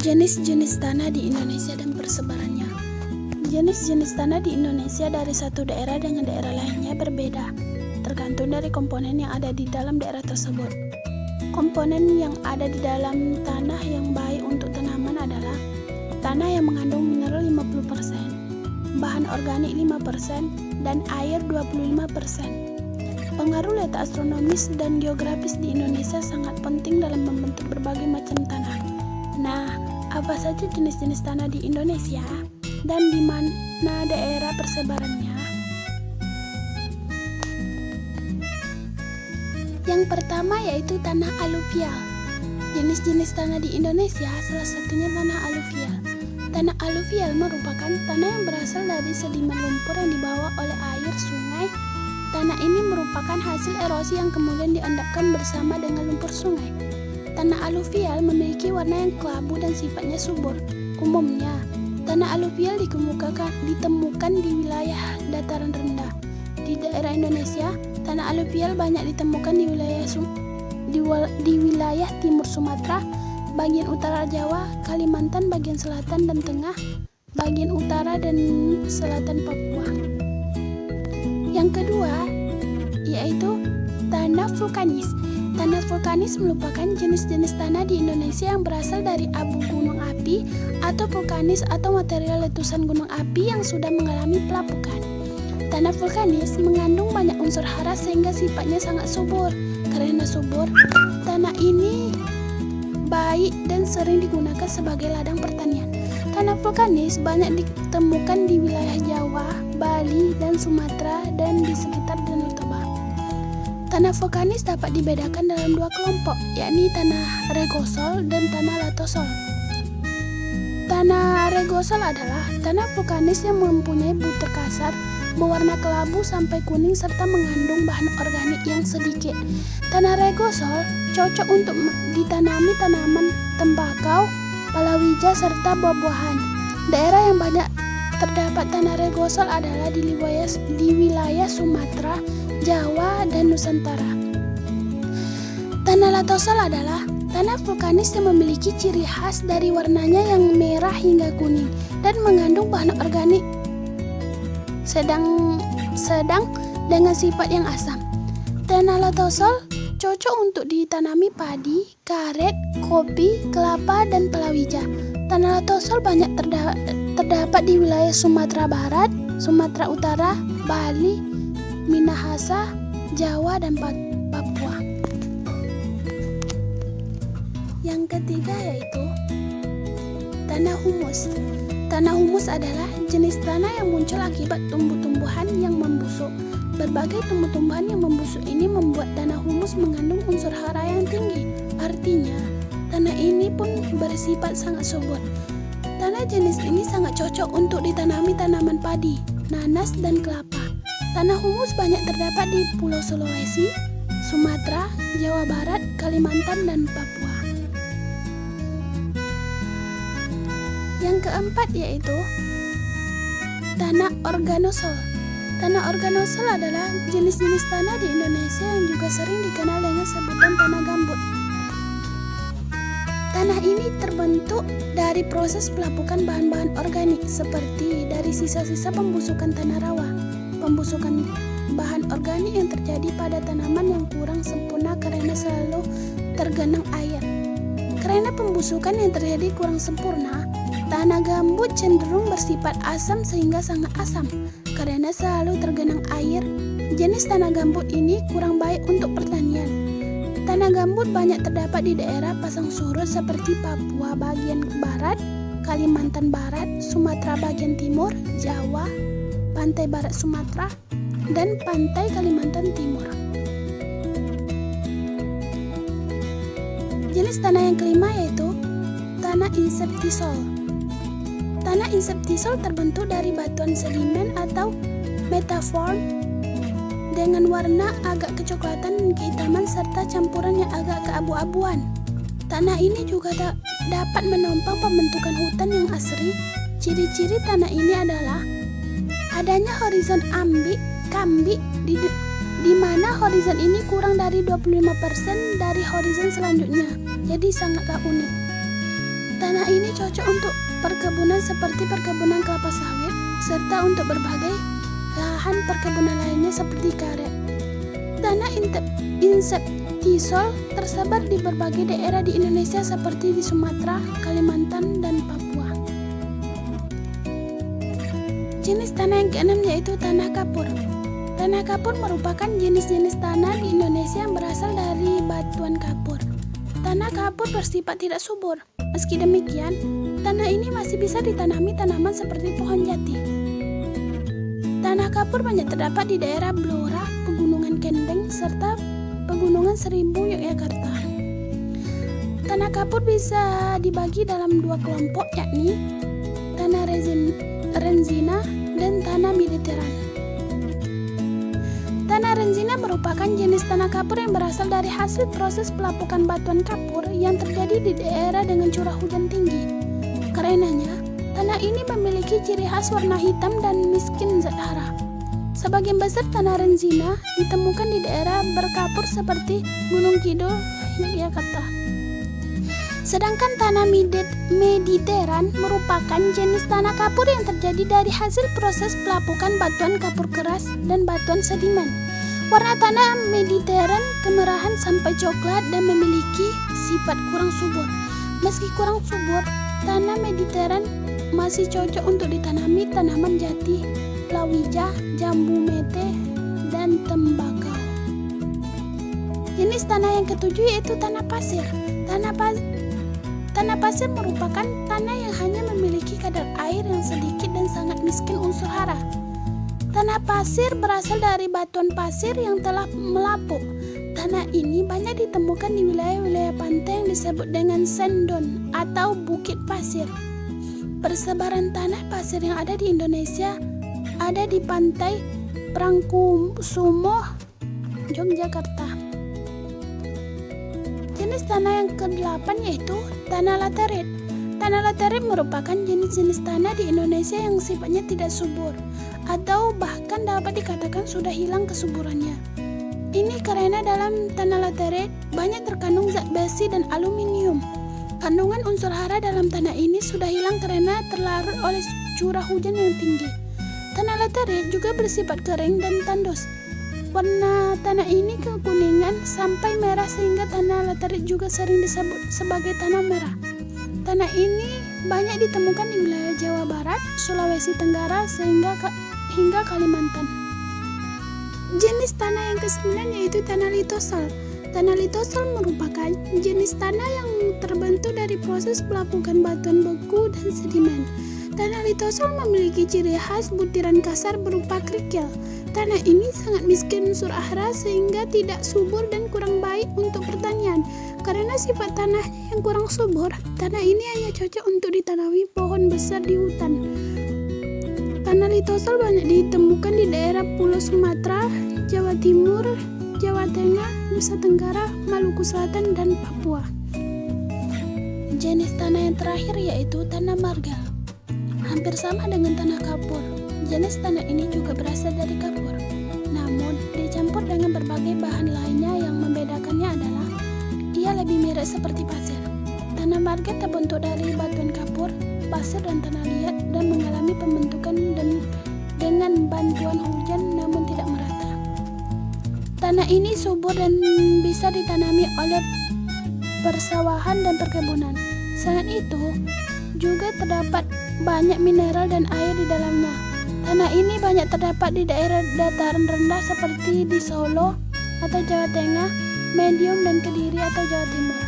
Jenis-jenis tanah di Indonesia dan persebarannya. Jenis-jenis tanah di Indonesia dari satu daerah dengan daerah lainnya berbeda, tergantung dari komponen yang ada di dalam daerah tersebut. Komponen yang ada di dalam tanah yang baik untuk tanaman adalah tanah yang mengandung mineral 50%, bahan organik 5%, dan air 25%. Pengaruh letak astronomis dan geografis di Indonesia sangat penting dalam membentuk berbagai macam tanah. Nah, apa saja jenis-jenis tanah di Indonesia dan di mana daerah persebarannya? Yang pertama yaitu tanah aluvial. Jenis-jenis tanah di Indonesia salah satunya tanah aluvial. Tanah aluvial merupakan tanah yang berasal dari sedimen lumpur yang dibawa oleh air sungai. Tanah ini merupakan hasil erosi yang kemudian diendapkan bersama dengan lumpur sungai. Tanah aluvial memiliki warna yang kelabu dan sifatnya subur. Umumnya, tanah aluvial ditemukan di wilayah dataran rendah. Di daerah Indonesia, tanah aluvial banyak ditemukan di wilayah timur Sumatera, bagian utara Jawa, Kalimantan bagian selatan dan tengah, bagian utara dan selatan Papua. Yang kedua, yaitu tanah vulkanis. Tanah vulkanis merupakan jenis-jenis tanah di Indonesia yang berasal dari abu gunung api atau vulkanis atau material letusan gunung api yang sudah mengalami pelapukan. Tanah vulkanis mengandung banyak unsur hara sehingga sifatnya sangat subur. Karena subur, tanah ini baik dan sering digunakan sebagai ladang pertanian. Tanah vulkanis banyak ditemukan di wilayah Jawa, Bali, dan Sumatera dan di sekitar Danau Toba. Tanah vulkanis dapat dibedakan dalam dua kelompok, yakni tanah regosol dan tanah latosol. Tanah regosol adalah tanah vulkanis yang mempunyai butir kasar, berwarna kelabu sampai kuning serta mengandung bahan organik yang sedikit. Tanah regosol cocok untuk ditanami tanaman tembakau, palawija, serta buah-buahan. Daerah yang banyak terdapat tanah regosol adalah di wilayah Sumatera, Jawa, dan Nusantara. Tanah latosol adalah tanah vulkanis yang memiliki ciri khas dari warnanya yang merah hingga kuning dan mengandung bahan organik sedang dengan sifat yang asam. Tanah latosol cocok untuk ditanami padi, karet, kopi, kelapa, dan palawija. Tanah latosol banyak terdapat di wilayah Sumatera Barat, Sumatera Utara, Bali, Minahasa, Jawa, dan Papua. Yang ketiga yaitu tanah humus. Tanah humus adalah jenis tanah yang muncul akibat tumbuh-tumbuhan yang membusuk. Berbagai tumbuh-tumbuhan yang membusuk ini membuat tanah humus mengandung unsur hara yang tinggi. Artinya, tanah ini pun bersifat sangat subur. Tanah jenis ini sangat cocok untuk ditanami tanaman padi, nanas, dan kelapa. Tanah humus banyak terdapat di Pulau Sulawesi, Sumatera, Jawa Barat, Kalimantan, dan Papua. Yang keempat yaitu tanah organosol. Tanah organosol adalah jenis-jenis tanah di Indonesia yang juga sering dikenal dengan sebutan tanah gambut. Tanah ini terbentuk dari proses pelapukan bahan-bahan organik seperti dari sisa-sisa pembusukan tanah rawa. Pembusukan bahan organik yang terjadi pada tanaman yang kurang sempurna karena selalu tergenang air. Karena pembusukan yang terjadi kurang sempurna, tanah gambut cenderung bersifat asam sehingga sangat asam. Karena selalu tergenang air, jenis tanah gambut ini kurang baik untuk pertanian. Tanah gambut banyak terdapat di daerah pasang surut seperti Papua bagian barat, Kalimantan Barat, Sumatera bagian timur, Jawa, pantai barat Sumatera, dan pantai Kalimantan Timur. Jenis tanah yang kelima yaitu tanah inceptisol. Tanah inceptisol terbentuk dari batuan sedimen atau metaform dengan warna agak kecoklatan dan kehitaman serta campuran yang agak keabu-abuan. Tanah ini juga dapat menopang pembentukan hutan yang asri. Ciri-ciri tanah ini adalah adanya horizon kambik di mana horizon ini kurang dari 25% dari horizon selanjutnya. Jadi sangatlah unik. Tanah ini cocok untuk perkebunan seperti perkebunan kelapa sawit, serta untuk berbagai lahan perkebunan lainnya seperti karet. Tanah insektisol tersebar di berbagai daerah di Indonesia seperti di Sumatera, Kalimantan, dan Papua. Jenis tanah yang keenam yaitu tanah kapur. Tanah kapur merupakan jenis-jenis tanah di Indonesia yang berasal dari batuan kapur. Tanah kapur bersifat tidak subur. Meski demikian, tanah ini masih bisa ditanami tanaman seperti pohon jati. Tanah kapur banyak terdapat di daerah Blora, Pegunungan Kendeng, serta Pegunungan Seribu, Yogyakarta. Tanah kapur bisa dibagi dalam dua kelompok, yakni tanah renzina dan tanah mediteran. Tanah renzina merupakan jenis tanah kapur yang berasal dari hasil proses pelapukan batuan kapur yang terjadi di daerah dengan curah hujan tinggi. Karenanya, tanah ini memiliki ciri khas warna hitam dan miskin zat hara. Sebagian besar tanah renzina ditemukan di daerah berkapur seperti Gunung Kidul, Yogyakarta. Sedangkan tanah mediteran merupakan jenis tanah kapur yang terjadi dari hasil proses pelapukan batuan kapur keras dan batuan sedimen. Warna tanah mediteran kemerahan sampai coklat dan memiliki sifat kurang subur. Meski kurang subur, tanah mediteran masih cocok untuk ditanami tanaman jati, lawija, jambu mete, dan tembakau. Jenis tanah yang ketujuh yaitu tanah pasir. Tanah pasir merupakan tanah yang hanya memiliki kadar air yang sedikit dan sangat miskin unsur hara. Tanah pasir berasal dari batuan pasir yang telah melapuk. Tanah ini banyak ditemukan di wilayah-wilayah pantai yang disebut dengan sandstone atau bukit pasir. Persebaran tanah pasir yang ada di Indonesia ada di pantai Prangkusumo, Yogyakarta. Jenis tanah yang ke-8 yaitu tanah laterit. Tanah laterit merupakan jenis-jenis tanah di Indonesia yang sifatnya tidak subur atau bahkan dapat dikatakan sudah hilang kesuburannya. Ini karena dalam tanah laterit banyak terkandung zat besi dan aluminium. Kandungan unsur hara dalam tanah ini sudah hilang karena terlarut oleh curah hujan yang tinggi. Tanah laterit juga bersifat kering dan tandus. Warna tanah ini kekuningan sampai merah sehingga tanah laterit juga sering disebut sebagai tanah merah. Tanah ini banyak ditemukan di wilayah Jawa Barat, Sulawesi Tenggara, hingga Kalimantan. Jenis tanah yang ke-9 yaitu tanah litosol. Tanah litosol merupakan jenis tanah yang terbentuk dari proses pelapukan batuan beku dan sedimen. Tanah litosol memiliki ciri khas butiran kasar berupa kerikil. Tanah ini sangat miskin unsur hara sehingga tidak subur dan kurang baik untuk pertanian. Karena sifat tanah yang kurang subur, tanah ini hanya cocok untuk ditanami pohon besar di hutan. Tanah litosol banyak ditemukan di daerah Pulau Sumatera, Jawa Timur, Jawa Tengah, Nusa Tenggara, Maluku Selatan, dan Papua. Jenis tanah yang terakhir yaitu tanah marga. Hampir sama dengan tanah kapur. Jenis tanah ini juga berasal dari kapur. Namun, dicampur dengan berbagai bahan lainnya yang membedakannya adalah ia lebih mirip seperti pasir. Tanah marga terbentuk dari batuan kapur, pasir, dan tanah liat dan mengalami pembentukan dengan bantuan hujan namun tidak merata. Tanah ini subur dan bisa ditanami oleh persawahan dan perkebunan. Selain itu, juga terdapat banyak mineral dan air di dalamnya. Tanah ini banyak terdapat di daerah dataran rendah seperti di Solo atau Jawa Tengah, Medium dan Kediri atau Jawa Timur.